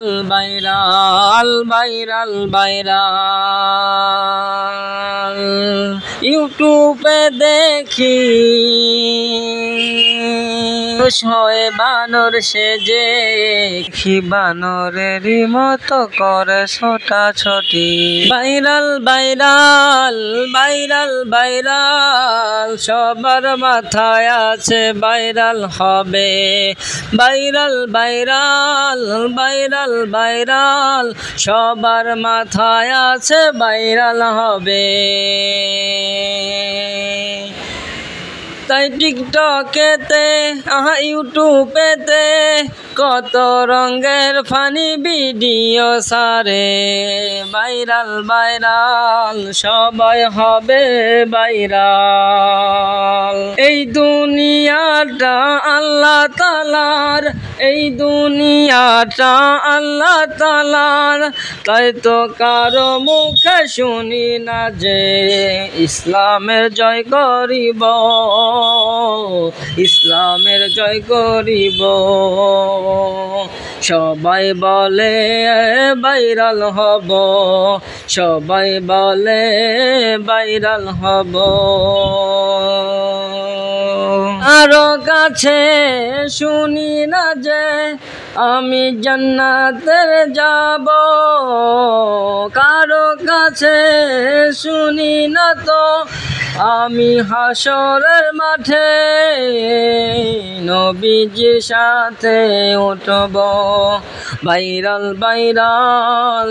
viral viral viral ইউটিউবে দেখি হয় বানর সেজে বানরেরই মতো করে ছোটাছুটি ভাইরাল ভাইরাল ভাইরাল ভাইরাল সবার মাথায় আছে ভাইরাল হবে ভাইরাল ভাইরাল ভাইরাল ভাইরাল সবার মাথায় আছে ভাইরাল হবে তাই টিকটকেতে ইউটিউবেতে কত রঙের ফানি ভিডিও সারে ভাইরাল ভাইরাল সবাই হবে ভাইরাল এই দুনিয়াটা আল্লাহ তাআলার এই দুনিয়াটা আল্লাহ তাআলার তাই তো কারো মুখে শুনি না যে ইসলামের জয় করিব ইসলামের জয় করিব সবাই বলে ভাইরাল হব সবাই বলে ভাইরাল হব আরো কাছে শুনি না যে আমি জান্নাতের যাব কারো কাছে শুনি না তো আমি হাসরের মাঠে নবীজির সাথে উঠব ভাইরাল ভাইরাল